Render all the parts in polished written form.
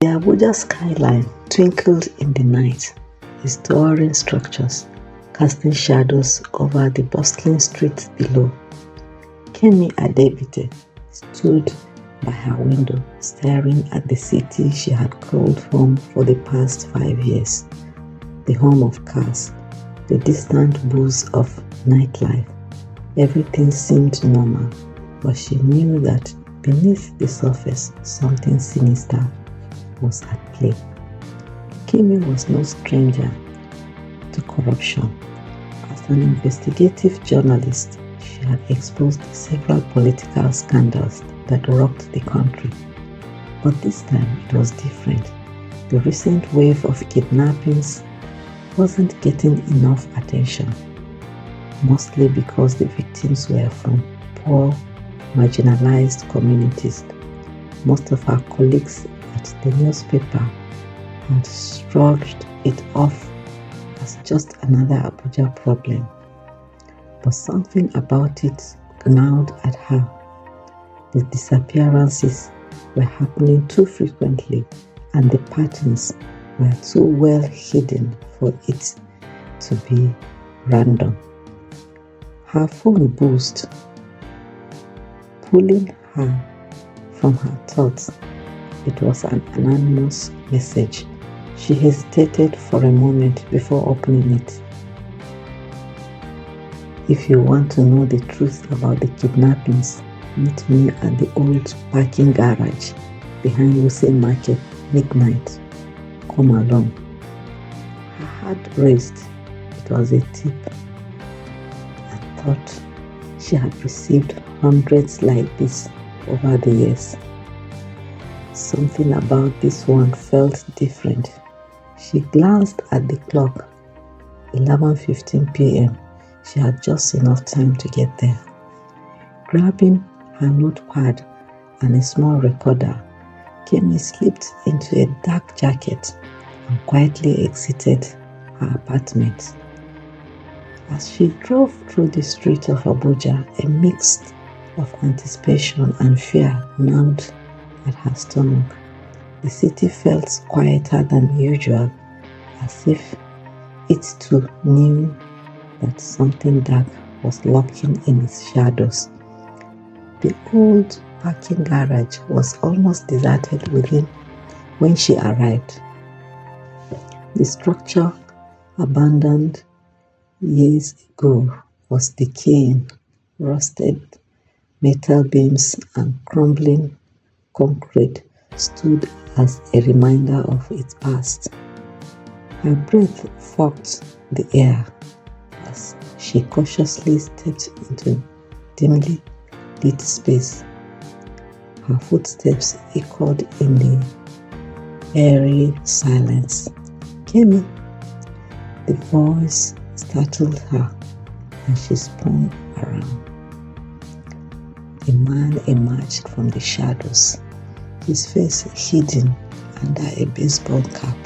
Abuja skyline twinkled in the night, its towering structures casting shadows over the bustling streets below. Kemi Adebite stood by her window, staring at the city she had called home for the past 5 years. The hum of cars, the distant buzz of nightlife. Everything seemed normal, but she knew that beneath the surface, something sinister was at play. Kemi was no stranger to corruption. As an investigative journalist, she had exposed several political scandals that rocked the country. But this time it was different. The recent wave of kidnappings wasn't getting enough attention, mostly because the victims were from poor, marginalized communities. Most of our colleagues at the newspaper had shrugged it off as just another Abuja problem. But something about it gnawed at her. The disappearances were happening too frequently, and the patterns were too well hidden for it to be random. Her phone buzzed, pulling her from her thoughts. It was an anonymous message. She hesitated for a moment before opening it. If you want to know the truth about the kidnappings, meet me at the old parking garage behind Wuse Market, midnight. Come along. Her heart raced. It was a tip. I thought she had received hundreds like this over the years. Something about this one felt different. She glanced at the clock. 11:15 p.m. She had just enough time to get there. Grabbing her notepad and a small recorder, Kemi slipped into a dark jacket and quietly exited her apartment. As she drove through the streets of Abuja, a mix of anticipation and fear gnawed at her stomach. The city felt quieter than usual, as if it too knew that something dark was lurking in its shadows. The old parking garage was almost deserted when she arrived. The structure, abandoned years ago, was decaying. Rusted metal beams and crumbling concrete stood as a reminder of its past. Her breath fogged the air as she cautiously stepped into dimly lit space. Her footsteps echoed in the airy silence. Kemi, the voice startled her, and she spun around. A man emerged from the shadows, his face hidden under a baseball cap.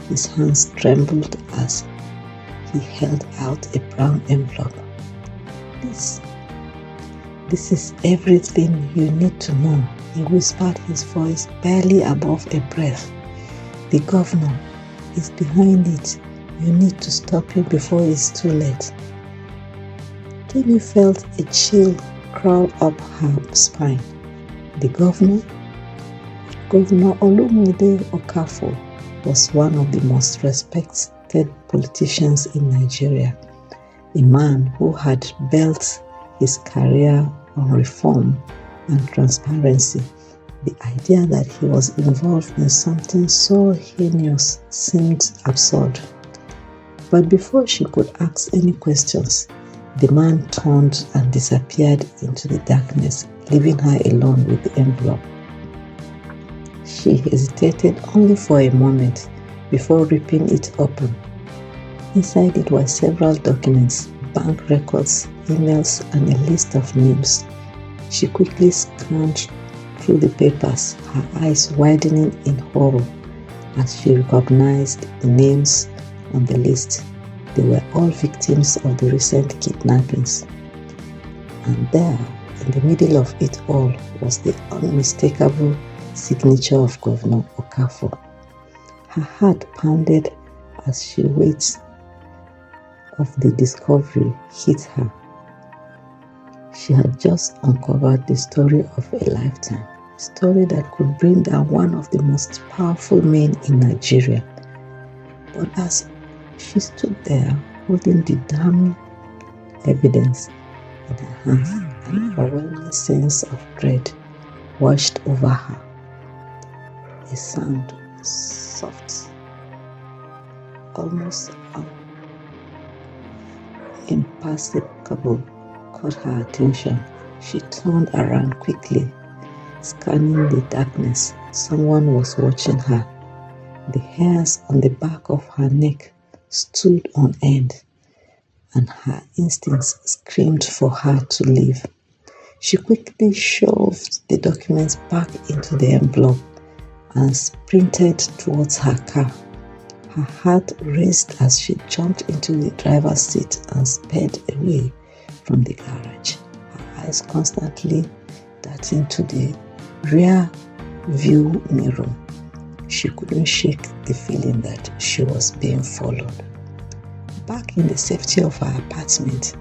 His hands trembled as he held out a brown envelope. This is everything you need to know, he whispered, his voice barely above a breath. The governor is behind it. You need to stop him before it's too late. Kemi felt a chill crawl up her spine. The governor? Governor Olumide Okafor was one of the most respected politicians in Nigeria, a man who had built his career on reform and transparency. The idea that he was involved in something so heinous seemed absurd. But before she could ask any questions, the man turned and disappeared into the darkness, leaving her alone with the envelope. She hesitated only for a moment before ripping it open. Inside it were several documents, bank records, emails, and a list of names. She quickly scanned through the papers, her eyes widening in horror as she recognized the names on the list. They were all victims of the recent kidnappings. And there, in the middle of it all, was the unmistakable signature of Governor Okafor. Her heart pounded as she weight of the discovery hit her. She had just uncovered the story of a lifetime, a story that could bring down one of the most powerful men in Nigeria. But as she stood there holding the damning evidence in her hands, an overwhelming sense of dread washed over her. A sound, soft, almost imperceptible, caught her attention. She turned around quickly, scanning the darkness. Someone was watching her. The hairs on the back of her neck stood on end, and her instincts screamed for her to leave. She quickly shoved the documents back into the envelope and sprinted towards her car. Her heart raced as she jumped into the driver's seat and sped away from the garage, her eyes constantly darting to the rear view mirror. She couldn't shake the feeling that she was being followed. Back in the safety of her apartment,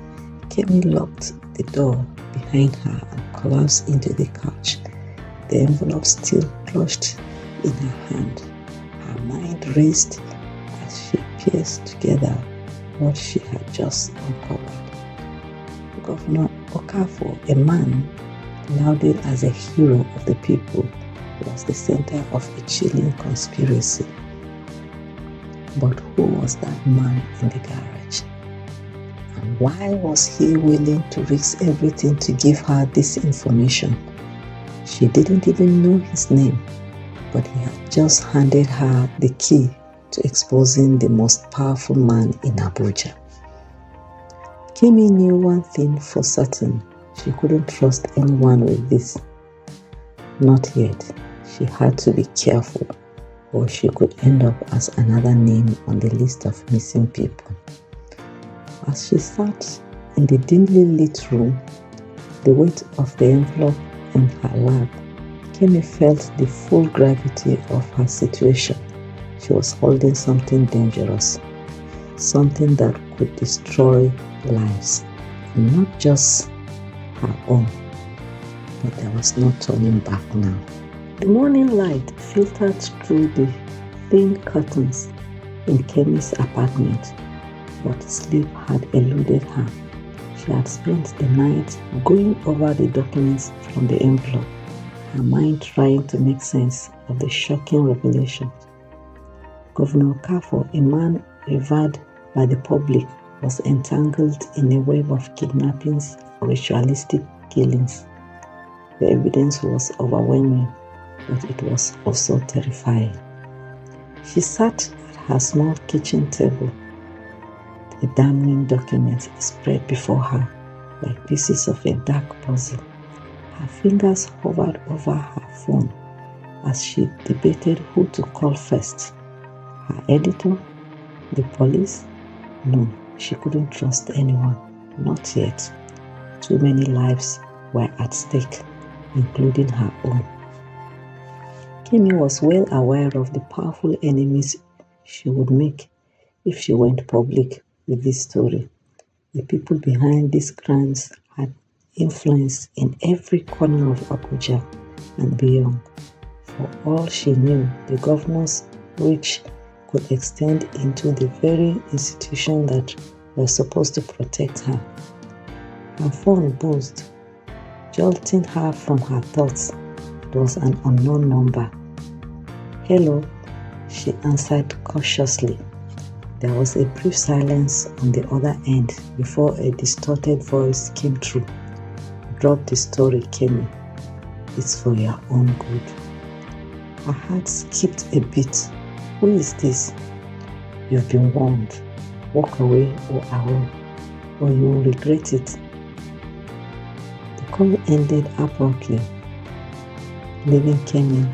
Kemi locked the door behind her and collapsed into the couch, the envelope still clutched in her hand. Her mind raced as she pieced together what she had just uncovered. Governor Okafor, a man lauded as a hero of the people, was the center of a chilling conspiracy. But who was that man in the garage? And why was he willing to risk everything to give her this information? She didn't even know his name, but he had just handed her the key to exposing the most powerful man in Abuja. Kemi knew one thing for certain: she couldn't trust anyone with this. Not yet. She had to be careful, or she could end up as another name on the list of missing people. As she sat in the dimly lit room, the weight of the envelope in her lap, Kemi felt the full gravity of her situation. She was holding something dangerous, something that could destroy lives, and not just her own. But there was no turning back now. The morning light filtered through the thin curtains in Kemi's apartment, but sleep had eluded her. She had spent the night going over the documents from the envelope, her mind trying to make sense of the shocking revelation. Governor Okafor, a man revered by the public, was entangled in a web of kidnappings and ritualistic killings. The evidence was overwhelming, but it was also terrifying. She sat at her small kitchen table, the damning documents spread before her like pieces of a dark puzzle. Her fingers hovered over her phone as she debated who to call first. Her editor? The police? No, she couldn't trust anyone. Not yet. Too many lives were at stake, including her own. Kemi was well aware of the powerful enemies she would make if she went public with this story. The people behind these crimes had influence in every corner of Abuja and beyond. For all she knew, the governor's reach could extend into the very institution that was supposed to protect her. Her phone buzzed, jolting her from her thoughts. It was an unknown number. "Hello," she answered cautiously. There was a brief silence on the other end before a distorted voice came through. "Drop the story, Kemi. It's for your own good." Her heart skipped a beat. "Who is this?" "You've been warned. Walk away or you'll regret it." The call ended abruptly, leaving Kemi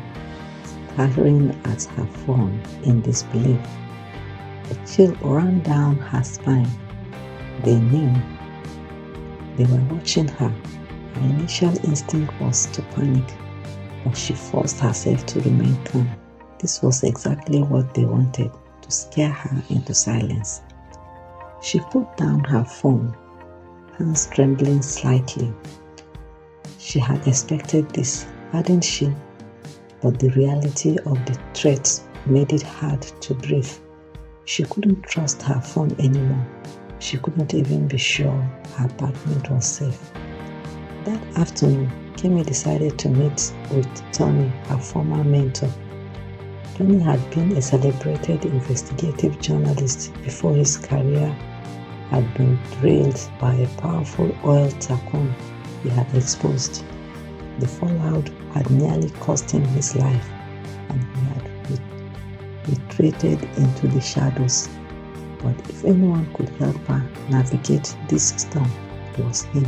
staring at her phone in disbelief. A chill ran down her spine. They knew. They were watching her. Her initial instinct was to panic, but she forced herself to remain calm. This was exactly what they wanted, to scare her into silence. She put down her phone, hands trembling slightly. She had expected this, hadn't she? But the reality of the threat made it hard to breathe. She couldn't trust her phone anymore. She couldn't even be sure her apartment was safe. That afternoon, Kemi decided to meet with Tony, her former mentor. Tony had been a celebrated investigative journalist before his career had been derailed by a powerful oil tycoon he had exposed. The fallout had nearly cost him his life, and he had retreated into the shadows. But if anyone could help her navigate this storm, it was him.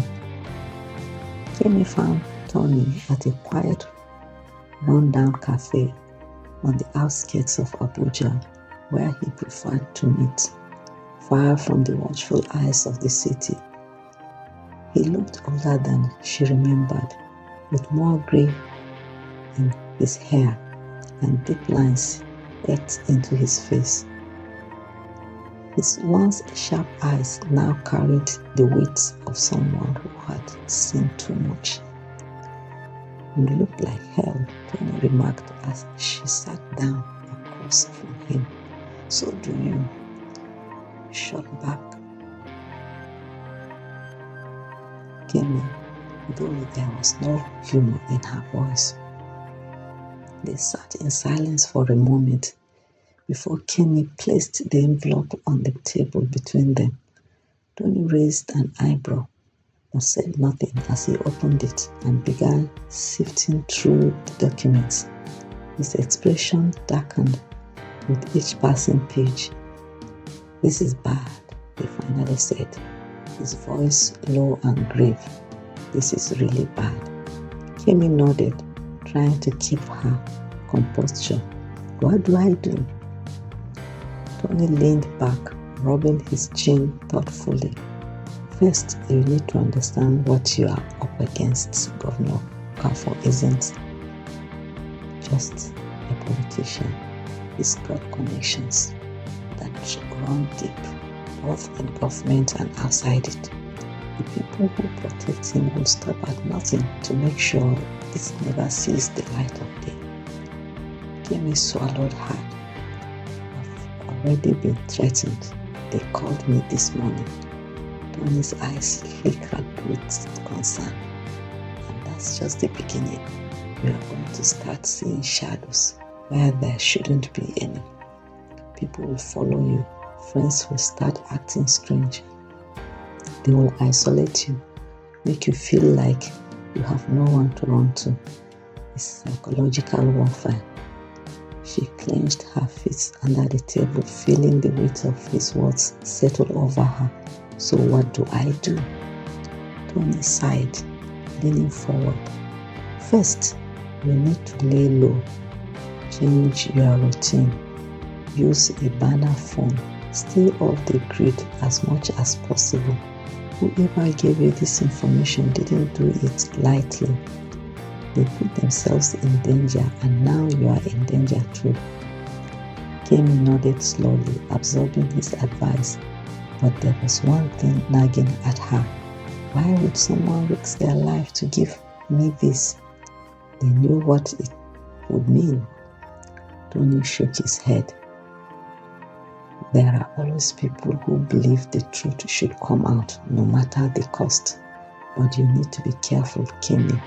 Kemi found Tony at a quiet, run-down cafe on the outskirts of Abuja, where he preferred to meet, far from the watchful eyes of the city. He looked older than she remembered, with more grey in his hair and deep lines etched into his face. His once sharp eyes now carried the weight of someone who had seen too much. "You look like hell," Tony remarked as she sat down across from him. "So do you," shot back Kemi, though there was no humor in her voice. They sat in silence for a moment before Kemi placed the envelope on the table between them. Tony raised an eyebrow but said nothing as he opened it and began sifting through the documents. His expression darkened with each passing page. "This is bad," he finally said, his voice low and grave. "This is really bad." Kemi nodded, trying to keep her composure. "What do I do?" Tony leaned back, rubbing his chin thoughtfully. "First, you need to understand what you are up against. Governor Okafor isn't just a politician. He's got connections that run deep, both in government and outside it. The people who protect him will stop at nothing to make sure it never sees the light of day." Kemi swallowed hard. "I've already been threatened. They called me this morning." Tony's eyes flickered with concern. "And that's just the beginning. We are going to start seeing shadows where there shouldn't be any. People will follow you. Friends will start acting strange. They will isolate you, make you feel like you have no one to run to. It's psychological warfare." She clenched her fists under the table, feeling the weight of his words settle over her. "So what do I do?" Tony sighed, leaning forward. "First, you need to lay low. Change your routine. Use a burner phone. Stay off the grid as much as possible. Whoever gave you this information didn't do it lightly. They put themselves in danger, and now you are in danger too." Kemi nodded slowly, absorbing his advice. But there was one thing nagging at her. Why would someone risk their life to give me this? They knew what it would mean. Tony shook his head. "There are always people who believe the truth should come out, no matter the cost. But you need to be careful, Kemi.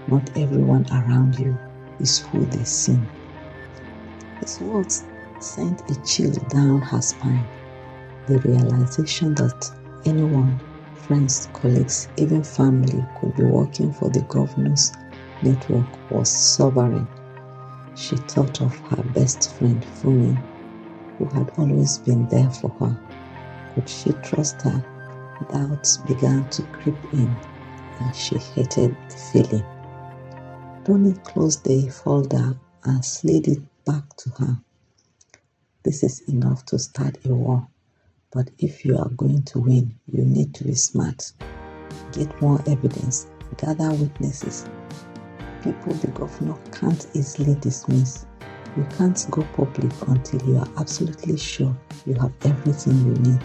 Not everyone around you is who they seem." His words sent a chill down her spine. The realization that anyone, friends, colleagues, even family, could be working for the governor's network was sobering. She thought of her best friend, Fumi, who had always been there for her. Could she trust her? Doubts began to creep in, and she hated the feeling. Tony closed the folder and slid it back to her. "This is enough to start a war. But if you are going to win, you need to be smart. Get more evidence, gather witnesses. people the governor can't easily dismiss. You can't go public until you are absolutely sure you have everything you need.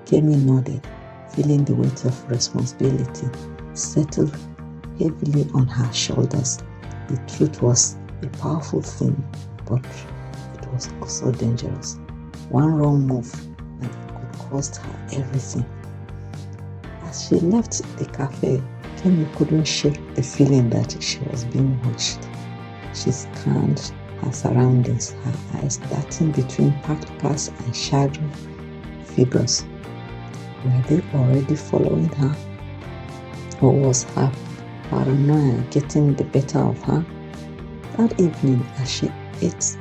Kemi nodded, feeling the weight of responsibility settle heavily on her shoulders. The truth was a powerful thing, but it was also dangerous. One wrong move and it could cost her everything. As she left the cafe, Kemi couldn't shake the feeling that she was being watched. She scanned her surroundings, her eyes darting between parked cars and shadow figures. Were they already following her? Or was her paranoia getting the better of her? That evening, as she ate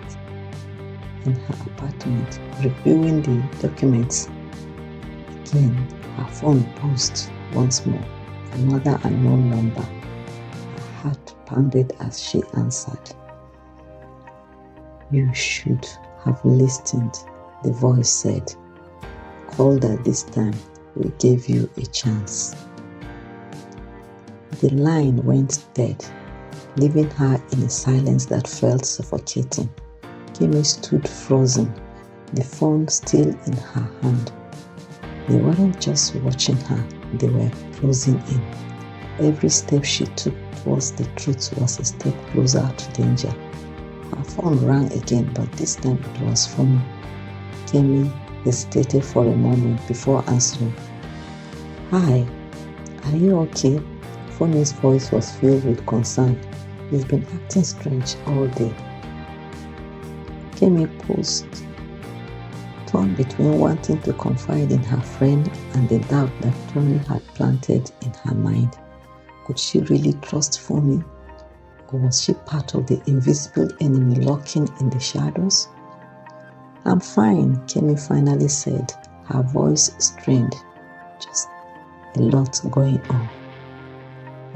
in her apartment, reviewing the documents again, her phone buzzed once more. Another unknown number. Her heart pounded as she answered. "You should have listened," the voice said. "Called at this time. We gave you a chance." The line went dead, leaving her in a silence that felt suffocating. Kemi stood frozen, the phone still in her hand. They weren't just watching her, they were closing in. Every step she took towards the truth was a step closer to danger. Her phone rang again, but this time it was from Kemi hesitated for a moment before answering. "Hi, are you okay?" Funny's voice was filled with concern. "You've been acting strange all day." Kemi paused, torn between wanting to confide in her friend and the doubt that Tony had planted in her mind. Could she really trust Funny? Or was she part of the invisible enemy lurking in the shadows? "I'm fine," Kemi finally said, her voice strained. Just a lot going on.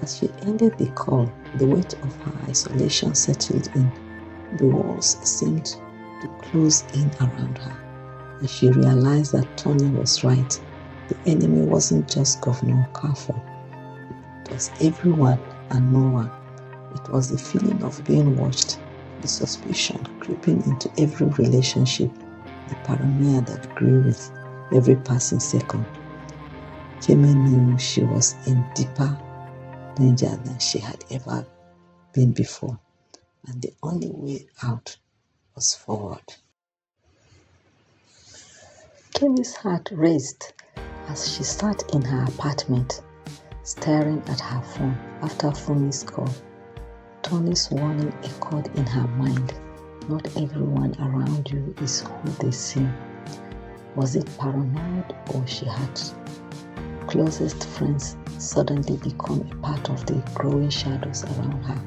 As she ended the call, the weight of her isolation settled in. The walls seemed to close in around her, and she realized that Tony was right. The enemy wasn't just Governor Okafor. It was everyone and no one. It was the feeling of being watched, the suspicion creeping into every relationship, the paranoia that grew with every passing second. Kemi knew she was in deeper danger than she had ever been before, and the only way out was forward. Kemi's heart raced as she sat in her apartment, staring at her phone after Funmi's call. Tony's warning echoed in her mind. Not everyone around you is who they seem. Was it paranoid, or she had closest friends suddenly become a part of the growing shadows around her?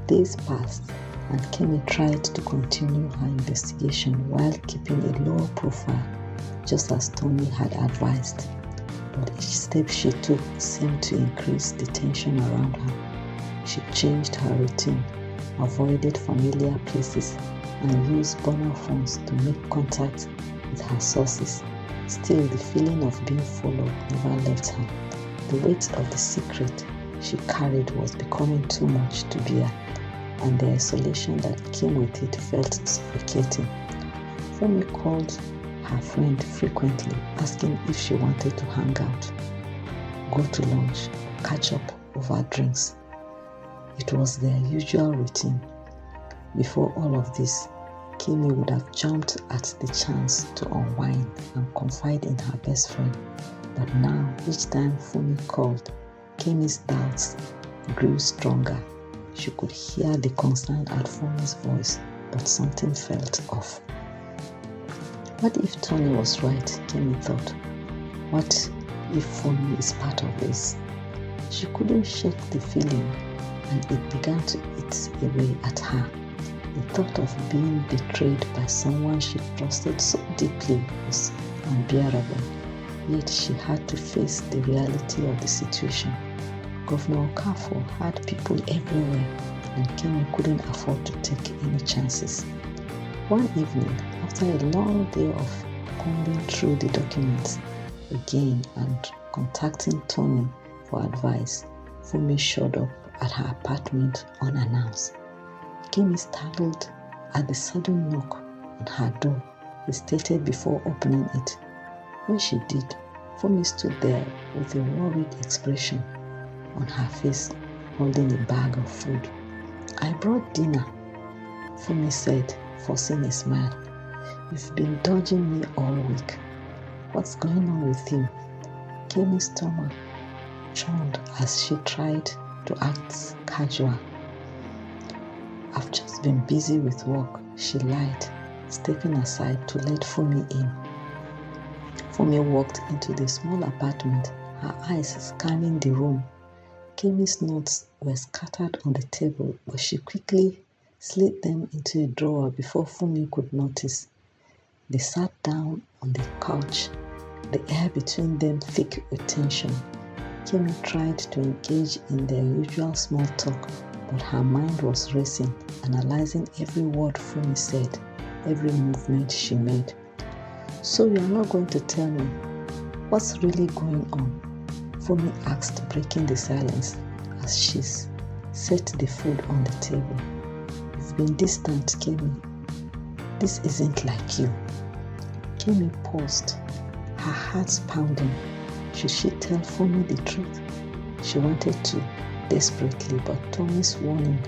Days passed, and Kemi tried to continue her investigation while keeping a low profile, just as Tony had advised. But each step she took seemed to increase the tension around her. She changed her routine, avoided familiar places, and used burner phones to make contact with her sources. Still, the feeling of being followed never left her. The weight of the secret she carried was becoming too much to bear, and the isolation that came with it felt suffocating. Funmi called her friend frequently, asking if she wanted to hang out, go to lunch, catch up over drinks. It was their usual routine. Before all of this, Kemi would have jumped at the chance to unwind and confide in her best friend. But now, each time Funmi called, Kemi's doubts grew stronger. She could hear the concern at Funmi's voice, but something felt off. What if Tony was right, Kemi thought? What if Funmi is part of this? She couldn't shake the feeling, and it began to eat away at her. The thought of being betrayed by someone she trusted so deeply was unbearable. Yet she had to face the reality of the situation. Governor Okafor had people everywhere, and Kemi couldn't afford to take any chances. One evening, after a long day of combing through the documents again and contacting Tony for advice, Funmi showed up at her apartment unannounced. Kemi startled at the sudden knock on her door, stated before opening it. When she did, Fumi stood there with a worried expression on her face, holding a bag of food. "I brought dinner," Fumi said, forcing a smile. "You've been dodging me all week. What's going on with you?" Kemi's stomach churned as she tried to act casual. "I've just been busy with work," she lied, stepping aside to let Fumi in. Fumi walked into the small apartment, her eyes scanning the room. Kemi's notes were scattered on the table, but she quickly slid them into a drawer before Fumi could notice. They sat down on the couch, the air between them thick with tension. Kemi tried to engage in their usual small talk, but her mind was racing, analyzing every word Fumi said, every movement she made. "So you're not going to tell me what's really going on?" Fumi asked, breaking the silence as she set the food on the table. "You've been distant, Kemi. This isn't like you." Kemi paused, her heart pounding. Should she tell Fumi the truth? She wanted to, desperately, but Tommy's warning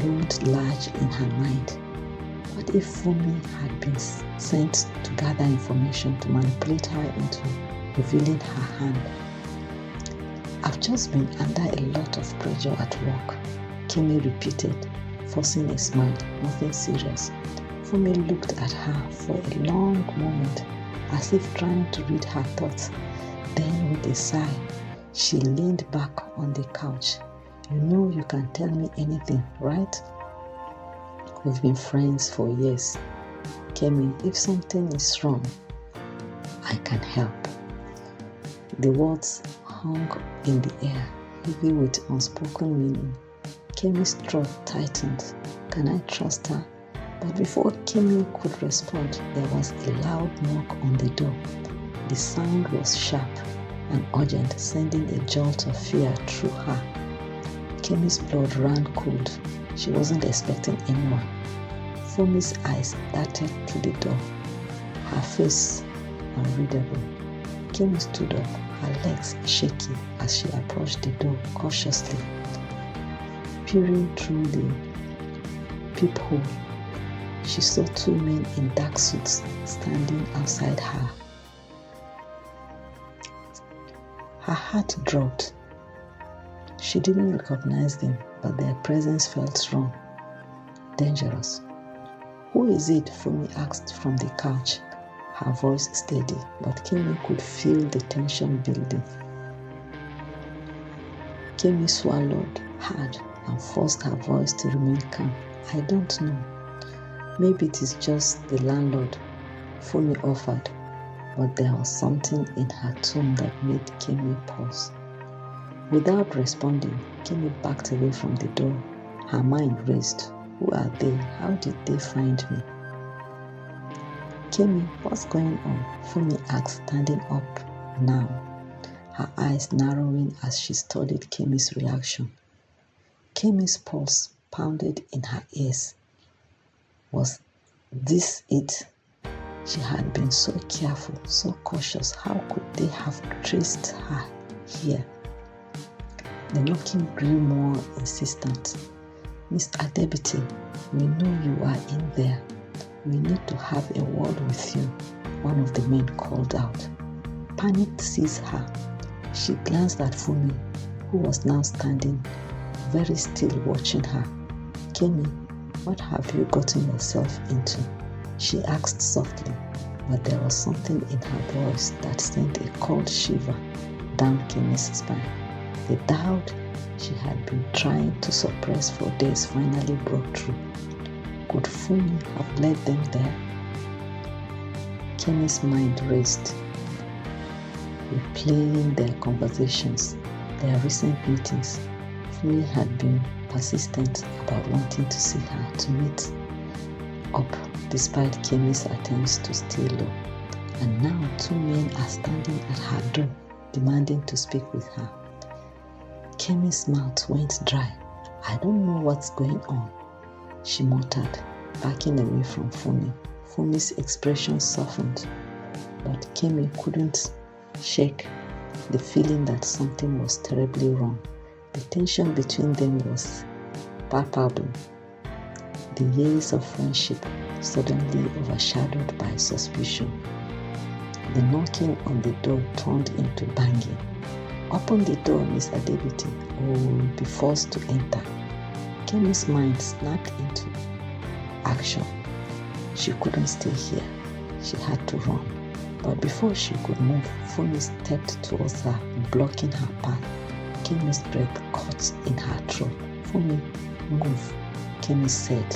loomed large in her mind. What if Fumi had been sent to gather information to manipulate her into revealing her hand? "I've just been under a lot of pressure at work," Kemi repeated, forcing a smile. "Nothing serious." Fumi looked at her for a long moment, as if trying to read her thoughts. Then, with a sigh, she leaned back on the couch. "You know you can tell me anything, right? We've been friends for years. Kemi, if something is wrong, I can help." The words hung in the air, heavy with unspoken meaning. Kemi's throat tightened. Can I trust her? But before Kemi could respond, there was a loud knock on the door. The sound was sharp and urgent, sending a jolt of fear through her. Kemi's blood ran cold. She wasn't expecting anyone. Fumi's eyes darted to the door, her face unreadable. Kemi stood up, her legs shaky as she approached the door cautiously. Peering through the peephole, she saw two men in dark suits standing outside her. Her heart dropped. She didn't recognize them, but their presence felt wrong, dangerous. "Who is it?" Fumi asked from the couch, her voice steady, but Kemi could feel the tension building. Kemi swallowed hard and forced her voice to remain calm. "I don't know. Maybe it is just the landlord," Fumi offered, but there was something in her tone that made Kemi pause. Without responding, Kemi backed away from the door. Her mind raced. Who are they? How did they find me? "Kemi, what's going on?" Fumi asked, standing up now, her eyes narrowing as she studied Kemi's reaction. Kemi's pulse pounded in her ears. Was this it? She had been so careful, so cautious. How could they have traced her here? The knocking grew more insistent. "Miss Adebite, we know you are in there. We need to have a word with you," one of the men called out. Panic seized her. She glanced at Fumi, who was now standing very still watching her. "Kemi, what have you gotten yourself into?" she asked softly, but there was something in her voice that sent a cold shiver down Kemi's spine. The doubt she had been trying to suppress for days finally broke through. Could Fumi have led them there? Kemi's mind raced, replaying their conversations, their recent meetings. Fumi had been persistent about wanting to see her, to meet up, despite Kemi's attempts to stay low. And now two men are standing at her door, demanding to speak with her. Kemi's mouth went dry. I don't know what's going on, she muttered, backing away from Fumi. Fumi's expression softened, but Kemi couldn't shake the feeling that something was terribly wrong. The tension between them was palpable. The years of friendship suddenly overshadowed by suspicion. The knocking on the door turned into banging. Open the door, Miss Adebiti, or will be forced to enter. Kemi's mind snapped into action. She couldn't stay here. She had to run. But before she could move, Fumi stepped towards her, blocking her path. Kemi's breath caught in her throat. Fumi, move, Kemi said,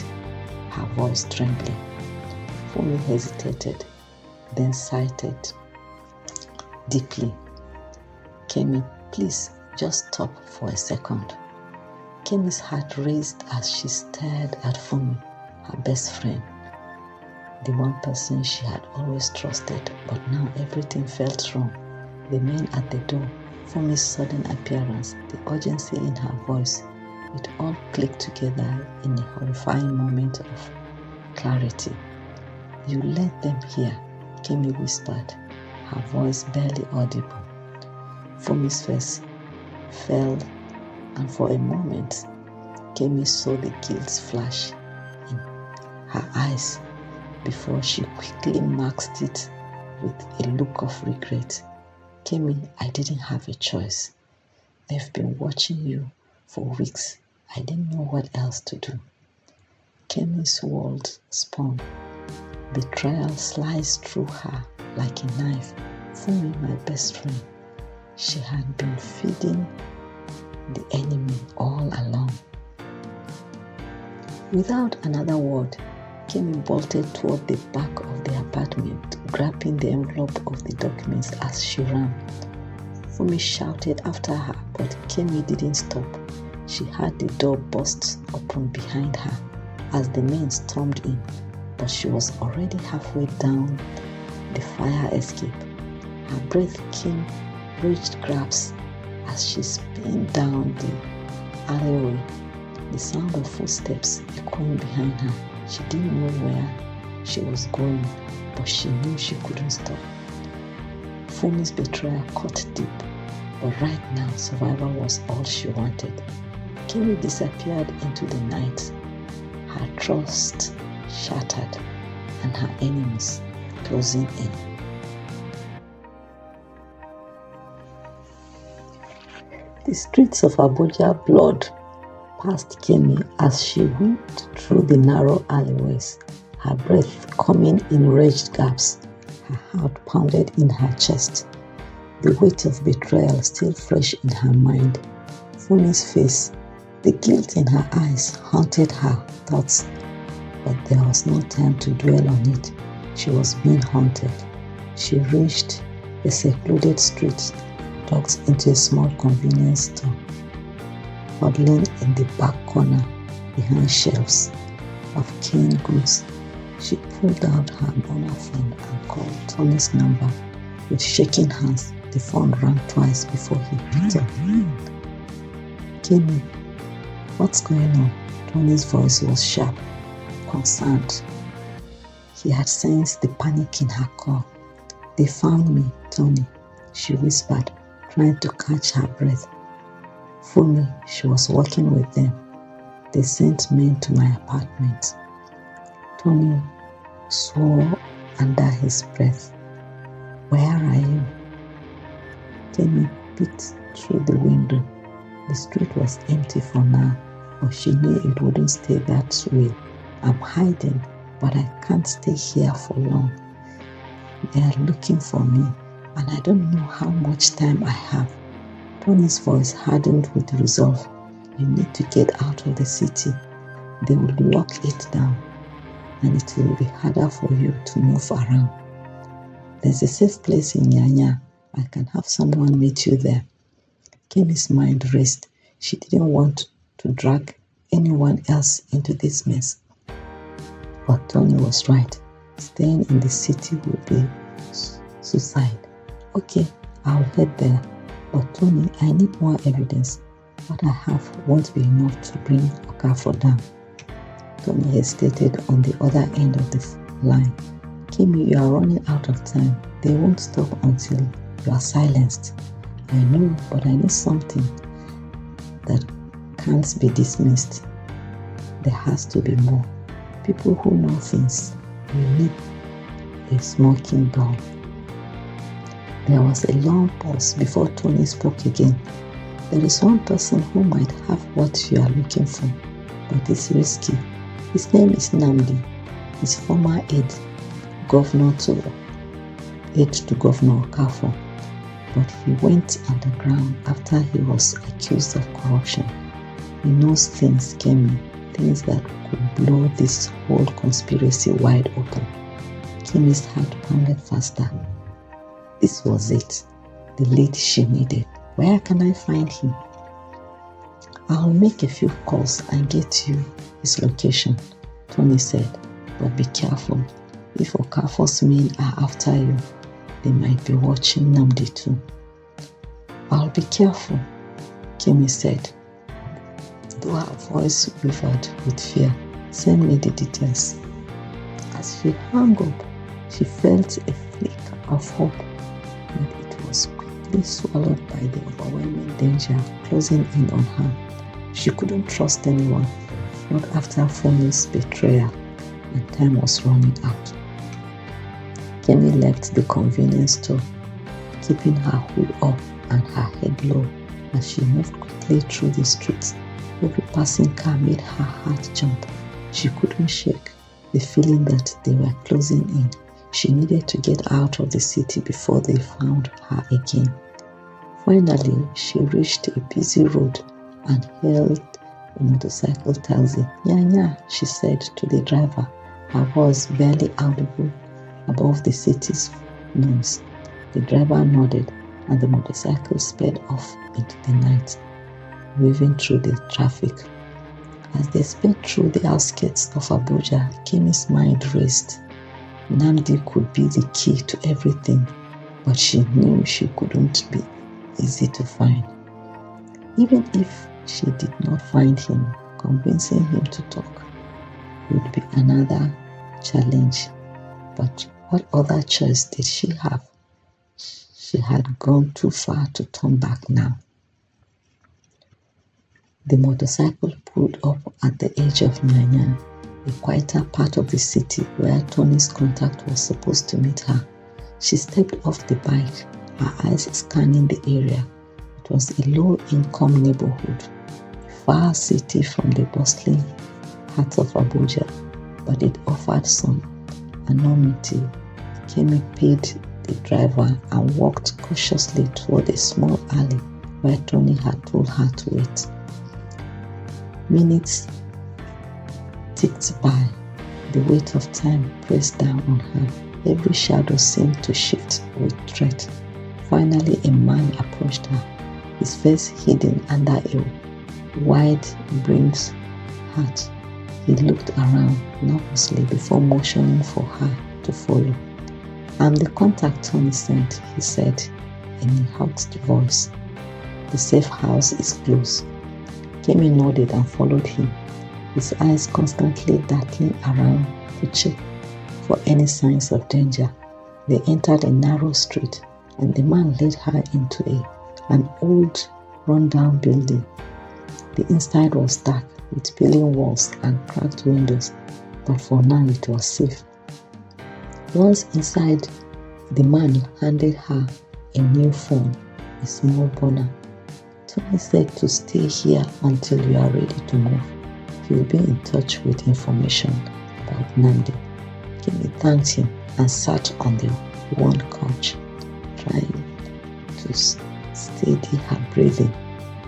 her voice trembling. Fumi hesitated, then sighed deeply. Kemi, please, just stop for a second. Kemi's heart raced as she stared at Fumi, her best friend, the one person she had always trusted, but now everything felt wrong. The man at the door, Fumi's sudden appearance, the urgency in her voice, it all clicked together in a horrifying moment of clarity. You let them hear, Kemi whispered, her voice barely audible. Fumi's face fell, and for a moment, Kemi saw the guilt flash in her eyes before she quickly masked it with a look of regret. Kemi, I didn't have a choice. They've been watching you for weeks. I didn't know what else to do. Kemi's world spun. Betrayal sliced through her like a knife. Fumi, my best friend. She had been feeding the enemy all along. Without another word, Kemi bolted toward the back of the apartment, grabbing the envelope of the documents as she ran. Fumi shouted after her, but Kemi didn't stop. She heard the door burst open behind her as the men stormed in, but she was already halfway down the fire escape. Her breath came raged grabs as she sped down the alleyway, the sound of footsteps echoing behind her. She didn't know where she was going, but she knew she couldn't stop. Fumi's betrayal cut deep, but right now survival was all she wanted. Kemi disappeared into the night, her trust shattered and her enemies closing in. The streets of Abuja blurred past Kemi as she whipped through the narrow alleyways, her breath coming in raged gasps, her heart pounded in her chest, the weight of betrayal still fresh in her mind. Fumi's face, the guilt in her eyes haunted her thoughts, but there was no time to dwell on it. She was being haunted. She reached a secluded street, ducked into a small convenience store. Huddling in the back corner behind shelves of canned goods, she pulled out her burner phone and called Tony's number. With shaking hands, the phone rang twice before he picked up. Kemi, what's going on? Tony's voice was sharp, concerned. He had sensed the panic in her call. They found me, Tony, she whispered, trying to catch her breath. Fumi, she was working with them. They sent men to my apartment. Tony swore under his breath. Where are you? Kemi peeked through the window. The street was empty for now, but she knew it wouldn't stay that way. I'm hiding, but I can't stay here for long. They are looking for me, and I don't know how much time I have. Tony's voice hardened with resolve. You need to get out of the city. They will lock it down, and it will be harder for you to move around. There's a safe place in Nyanya. I can have someone meet you there. Kemi's mind raced. She didn't want to drag anyone else into this mess. But Tony was right. Staying in the city would be suicide. Okay, I'll head there. But Tony, I need more evidence. What I have won't be enough to bring Okafor down. Tony hesitated on the other end of the line. Kimi, you are running out of time. They won't stop until you are silenced. I know, but I need something that can't be dismissed. There has to be more. People who know things. We need a smoking gun. There was a long pause before Tony spoke again. There is one person who might have what you are looking for, but it's risky. His name is Nnamdi. His former aide to Governor Okafor, but he went underground after he was accused of corruption. He knows things, Kemi, things that could blow this whole conspiracy wide open. Kimi's heart pounded faster. This was it, the lead she needed. Where can I find him? I'll make a few calls and get you his location, Tony said, but be careful. If Okafor's men are after you, they might be watching Nnamdi too. I'll be careful, Kimi said, though her voice quivered with fear. Send me the details. As she hung up, she felt a flicker of hope, but it was quickly swallowed by the overwhelming danger closing in on her. She couldn't trust anyone, not after Foni's betrayal, and time was running out. Kemi left the convenience store, keeping her hood up and her head low as she moved quickly through the streets. Every passing car made her heart jump. She couldn't shake the feeling that they were closing in. She needed to get out of the city before they found her again. Finally, she reached a busy road and hailed a motorcycle taxi. "Nya," she said to the driver, her voice barely audible above the city's noise. The driver nodded and the motorcycle sped off into the night, weaving through the traffic. As they sped through the outskirts of Abuja, Kimi's mind raced. Nnamdi could be the key to everything, but she knew she couldn't be easy to find. Even if she did not find him, convincing him to talk would be another challenge. But what other choice did she have? She had gone too far to turn back now. The motorcycle pulled up at the edge of Ghanian, a quieter part of the city where Tony's contact was supposed to meet her. She stepped off the bike, her eyes scanning the area. It was a low-income neighborhood, a far city from the bustling heart of Abuja, but it offered some anonymity. Kemi paid the driver and walked cautiously toward a small alley where Tony had told her to wait. Minutes ticked by. The weight of time pressed down on her. Every shadow seemed to shift with dread. Finally, a man approached her, his face hidden under a wide-brimmed hat. He looked around nervously before motioning for her to follow. "I'm the contact Tony sent," he said in a hushed voice. "The safe house is close." Kemi nodded and followed him, his eyes constantly darting around to check for any signs of danger. They entered a narrow street, and the man led her into an old, run-down building. The inside was dark, with peeling walls and cracked windows, but for now it was safe. Once inside, the man handed her a new phone, a small burner. "Tony said to stay here until you are ready to move. He will be in touch with information about Nnamdi." Kemi thanked him and sat on the worn couch, trying to steady her breathing.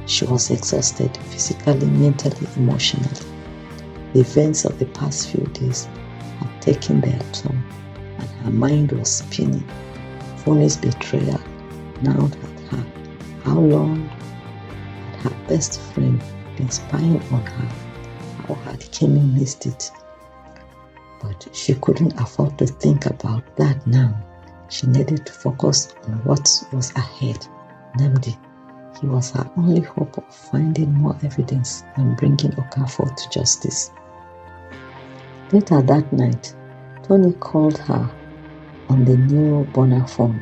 She was exhausted, physically, mentally, emotionally. The events of the past few days had taken their toll, and her mind was spinning. Foni's betrayal gnawed at her. How long had her best friend been spying on her? How had Kemi missed it? But she couldn't afford to think about that now. She needed to focus on what was ahead. Nnamdi. He was her only hope of finding more evidence and bringing Okafor to justice. Later that night, Tony called her on the new burner phone.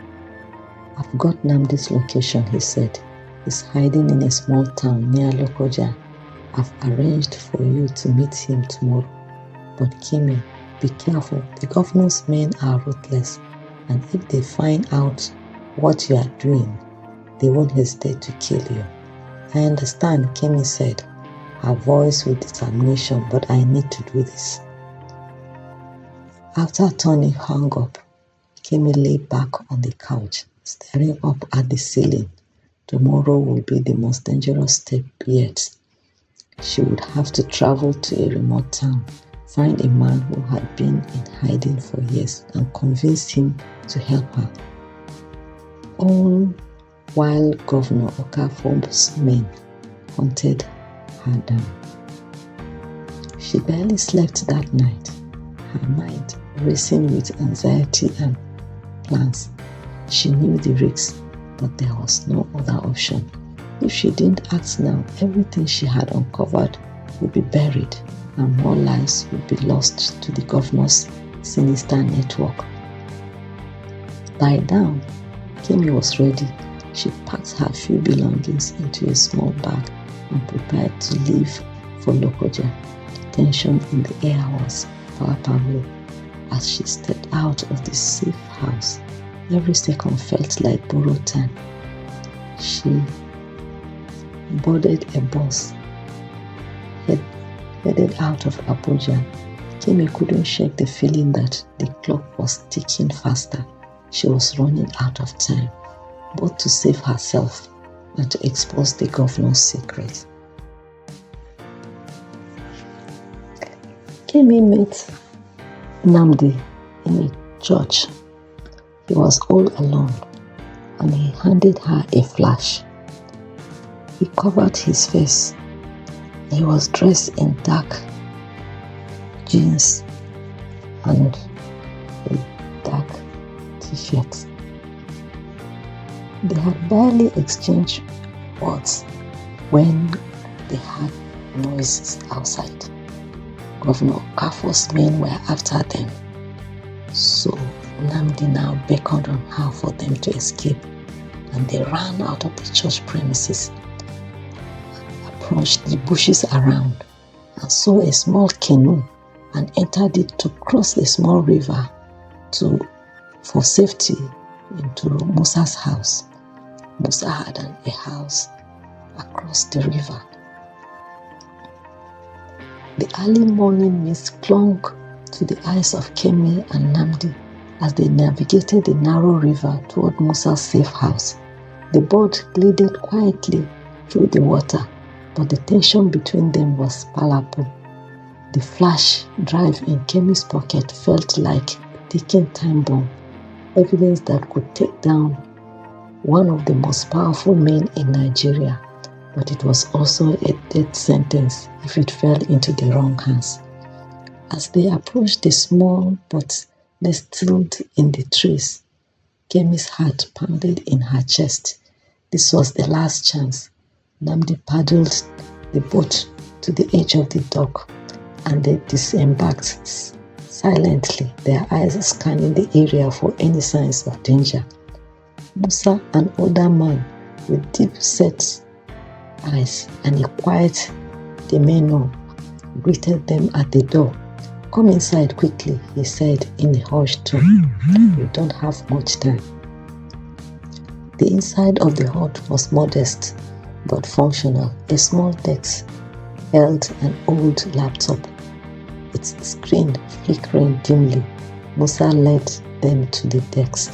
"I've got Nnamdi's location," he said. "He's hiding in a small town near Lokoja. I've arranged for you to meet him tomorrow. But Kimi, be careful. The governor's men are ruthless, and if they find out what you are doing, they won't hesitate to kill you." "I understand," Kimi said, her voice with determination, "but I need to do this." After Tony hung up, Kimi lay back on the couch, staring up at the ceiling. Tomorrow will be the most dangerous step yet. She would have to travel to a remote town, find a man who had been in hiding for years, and convince him to help her. All while Governor Okafor's men hunted her down. She barely slept that night, her mind racing with anxiety and plans. She knew the risks, but there was no other option. If she didn't act now, everything she had uncovered would be buried, and more lives would be lost to the governor's sinister network. By now, Kimi was ready. She packed her few belongings into a small bag and prepared to leave for Lokoja. Tension in the air was palpable as she stepped out of the safe house. Every second felt like borrowed time. She boarded a bus headed out of Abuja. Kimi couldn't shake the feeling that the clock was ticking faster. She was running out of time, both to save herself and to expose the governor's secret. Kimi met Nnamdi in a church. He was all alone, and he handed her a flash. He covered his face. He was dressed in dark jeans and a dark t-shirt. They had barely exchanged words when they heard noises outside. Governor Okafor's men were after them, so Nnamdi now beckoned on her for them to escape, and they ran out of the church premises, approached the bushes around, and saw a small canoe and entered it to cross a small river for safety into Musa's house. Musa had a house across the river. The early morning mist clung to the eyes of Kimi and Nnamdi as they navigated the narrow river toward Musa's safe house. The boat glided quietly through the water, but the tension between them was palpable. The flash drive in Kemi's pocket felt like a ticking time bomb, evidence that could take down one of the most powerful men in Nigeria, but it was also a death sentence if it fell into the wrong hands. As they approached the small but nestled in the trees, Kemi's heart pounded in her chest. This was the last chance. Nnamdi paddled the boat to the edge of the dock, and they disembarked silently, their eyes scanning the area for any signs of danger. Musa, an older man with deep-set eyes and a quiet demeanor, greeted them at the door. "Come inside quickly," he said in a hushed tone. "We don't have much time." The inside of the hut was modest but functional. A small desk held an old laptop, its screen flickering dimly. Musa led them to the desk,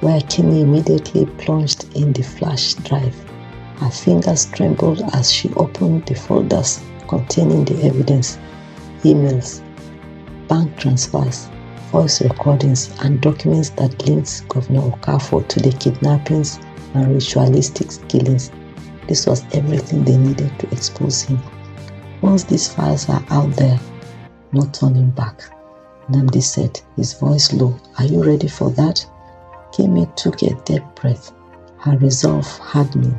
where Kimi immediately plunged in the flash drive. Her fingers trembled as she opened the folders containing the evidence: emails, bank transfers, voice recordings, and documents that linked Governor Okafor to the kidnappings and ritualistic killings. This was everything they needed to expose him. Once these files are out there, no turning back, Nnamdi said, his voice low. "Are you ready for that?" Kimi took a deep breath, her resolve hardening.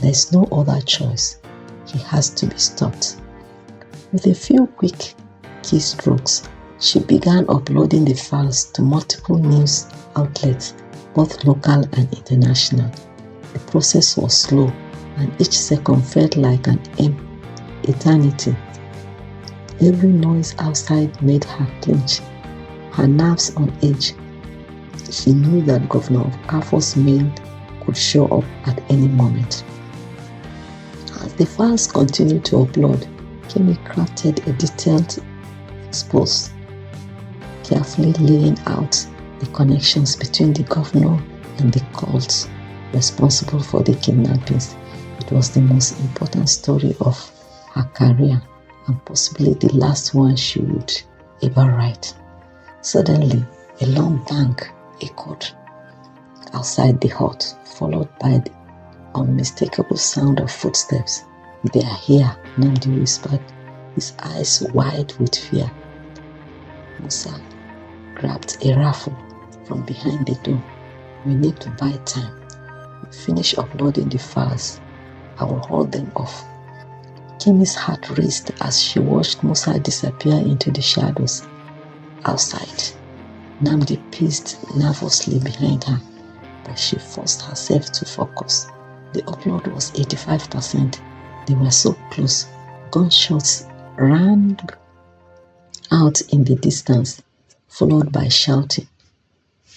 There's no other choice. He has to be stopped. With a few quick keystrokes, she began uploading the files to multiple news outlets, both local and international. The process was slow, and each second felt like an eternity. Every noise outside made her clench, her nerves on edge. She knew that Governor Okafor's mail could show up at any moment. As the files continued to upload, Kemi crafted a detailed expose, carefully laying out the connections between the governor and the cults responsible for the kidnappings. It was the most important story of her career and possibly the last one she would ever write. Suddenly, a long bang echoed outside the hut, followed by the unmistakable sound of footsteps. "They are here," Nnamdi whispered, his eyes wide with fear. Musa grabbed a rifle from behind the door. "We need to buy time. We finish uploading the files. I will hold them off." Kemi's heart raced as she watched Musa disappear into the shadows. Outside, Nnamdi paced nervously behind her, but she forced herself to focus. The upload was 85%. They were so close. Gunshots rang out in the distance, followed by shouting.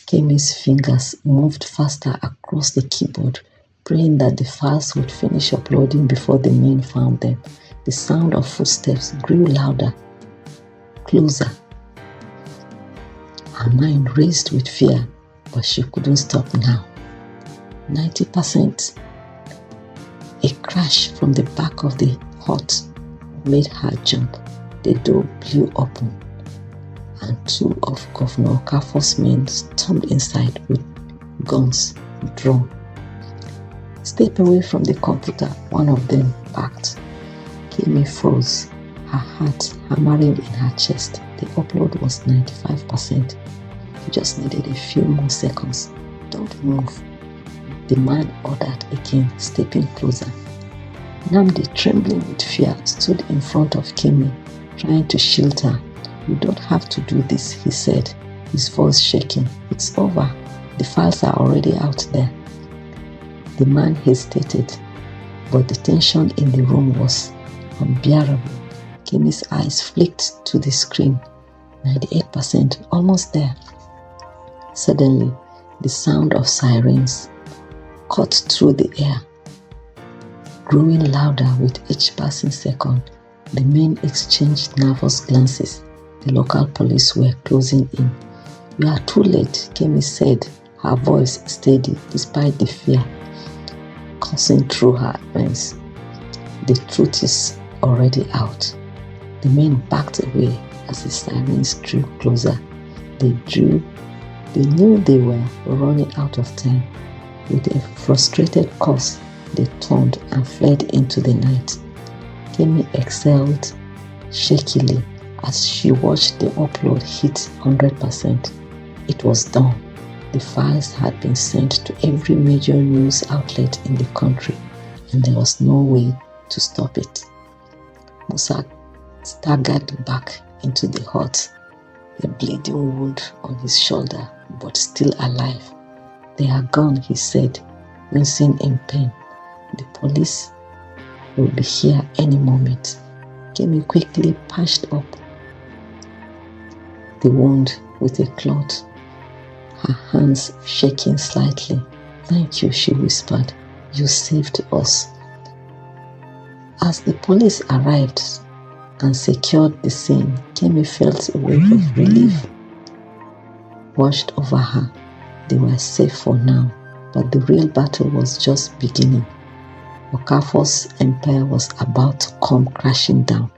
Kemi's fingers moved faster across the keyboard, praying that the files would finish uploading before the men found them. The sound of footsteps grew louder, closer. Her mind raced with fear, but she couldn't stop now. 90%. A crash from the back of the hut made her jump. The door blew open, and two of Governor Okafor's men stormed inside with guns drawn. "Step away from the computer," one of them barked. Kemi froze, her heart hammering in her chest. The upload was 95%. She just needed a few more seconds. "Don't move," the man ordered again, stepping closer. Nnamdi, trembling with fear, stood in front of Kemi, trying to shield her. "You don't have to do this," he said, his voice shaking. "It's over. The files are already out there." The man hesitated, but the tension in the room was unbearable. Kemi's eyes flicked to the screen. 98%, almost there. Suddenly, the sound of sirens cut through the air, growing louder with each passing second. The men exchanged nervous glances. The local police were closing in. "You are too late," Kemi said, her voice steady despite the fear coursing through her veins. "The truth is already out." The men backed away as the sirens drew closer. They knew they were running out of time. With a frustrated curse, they turned and fled into the night. Kemi exhaled shakily as she watched the upload hit 100%. It was done. The files had been sent to every major news outlet in the country, and there was no way to stop it. Musa staggered back into the hut, a bleeding wound on his shoulder, but still alive. "They are gone," he said, wincing in pain. "The police will be here any moment." Kemi quickly patched up the wound with a cloth, her hands shaking slightly. "Thank you," she whispered. "You saved us." As the police arrived and secured the scene, Kemi felt a wave of relief washed over her. They were safe for now, but the real battle was just beginning. Okafor's empire was about to come crashing down,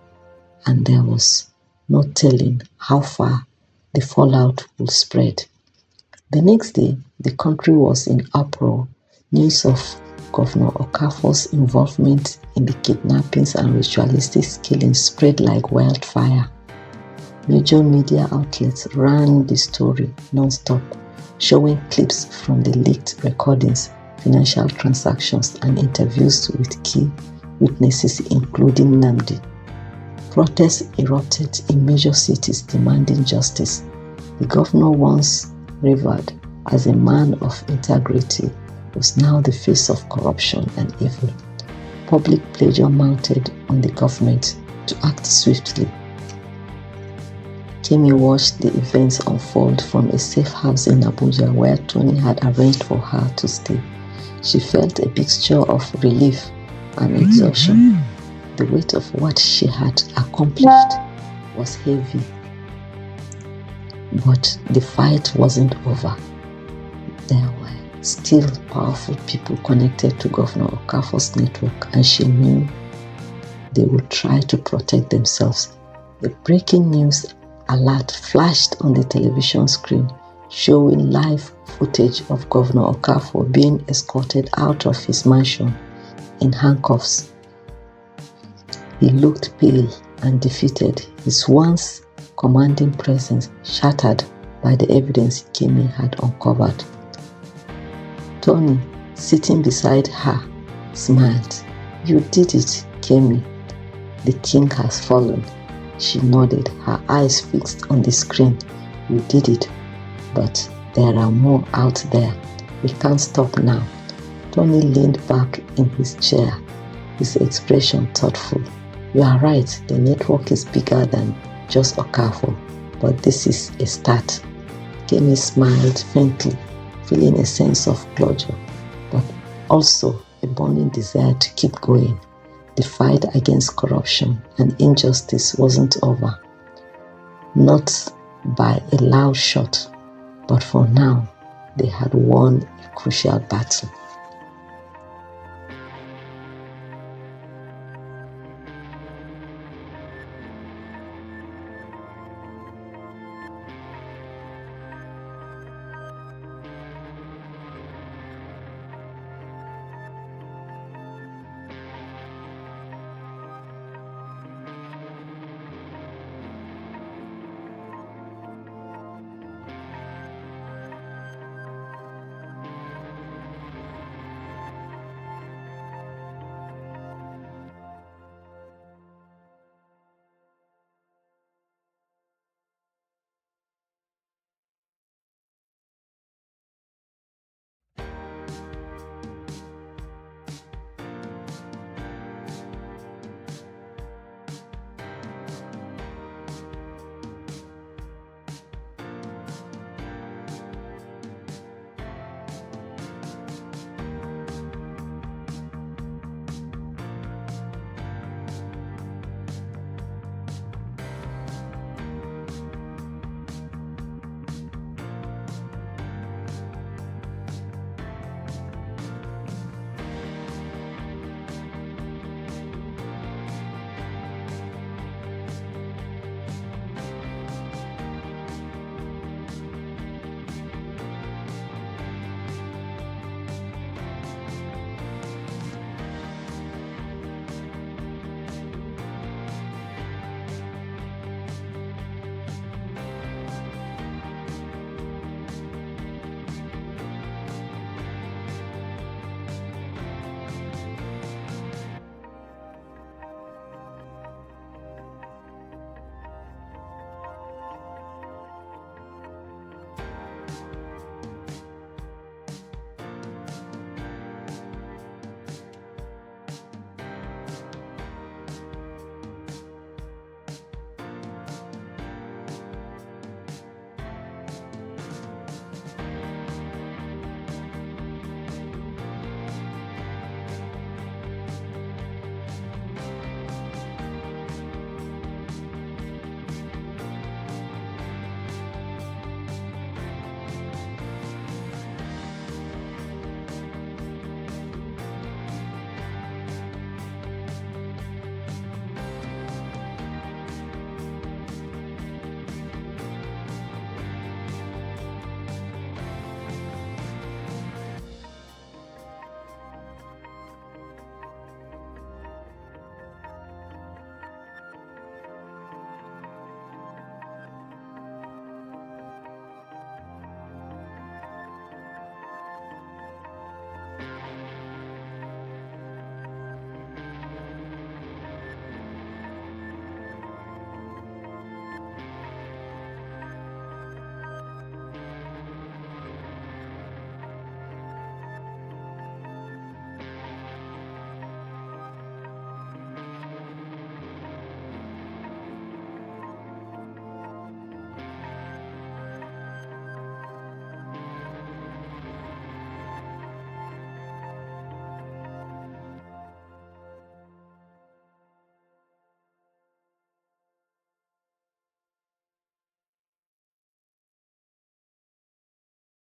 and there was no telling how far the fallout would spread. The next day, the country was in uproar. News of Governor Okafor's involvement in the kidnappings and ritualistic killings spread like wildfire. Major media outlets ran the story non-stop, showing clips from the leaked recordings, financial transactions, and interviews with key witnesses, including Nnamdi. Protests erupted in major cities demanding justice. The governor, once revered as a man of integrity, was now the face of corruption and evil. Public pressure mounted on the government to act swiftly. Kemi watched the events unfold from a safe house in Abuja where Tony had arranged for her to stay. She felt a mixture of relief and exhaustion. The weight of what she had accomplished was heavy, but the fight wasn't over. There were still powerful people connected to Governor Okafor's network, and she knew they would try to protect themselves. A breaking news alert flashed on the television screen, showing live footage of Governor Okafor being escorted out of his mansion in handcuffs. He looked pale and defeated, his once commanding presence shattered by the evidence Kemi had uncovered. Tony, sitting beside her, smiled. "You did it, Kemi. The king has fallen." She nodded, her eyes fixed on the screen. "You did it, but there are more out there. We can't stop now." Tony leaned back in his chair, his expression thoughtful. "You are right, the network is bigger than just Okafor, but this is a start." Kemi smiled faintly, feeling a sense of closure, but also a burning desire to keep going. The fight against corruption and injustice wasn't over. Not by a loud shot, but for now, they had won a crucial battle.